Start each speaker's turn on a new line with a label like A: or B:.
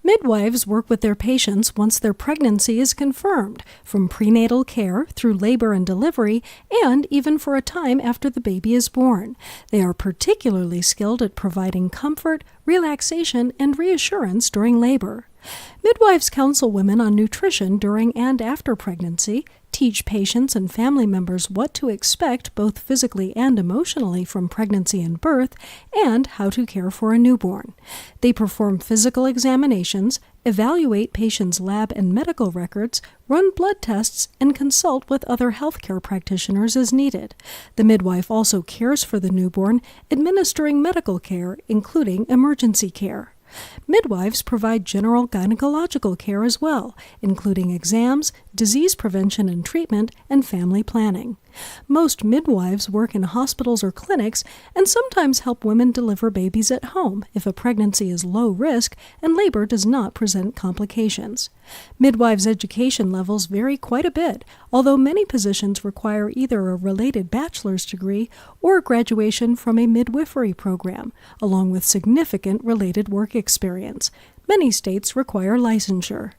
A: Midwives work with their patients once their pregnancy is confirmed, from prenatal care through labor and delivery, and even for a time after the baby is born. They are particularly skilled at providing comfort, relaxation, and reassurance during labor. Midwives counsel women on nutrition during and after pregnancy, teach patients and family members what to expect both physically and emotionally from pregnancy and birth, and how to care for a newborn. They perform physical examinations, evaluate patients' lab and medical records, run blood tests, and consult with other healthcare practitioners as needed. The midwife also cares for the newborn, administering medical care, including emergency care. Midwives provide general gynecological care as well, including exams, disease prevention and treatment, and family planning. Most midwives work in hospitals or clinics and sometimes help women deliver babies at home if a pregnancy is low risk and labor does not present complications. Midwives' education levels vary quite a bit, although many positions require either a related bachelor's degree or graduation from a midwifery program, along with significant related work experience. Many states require licensure.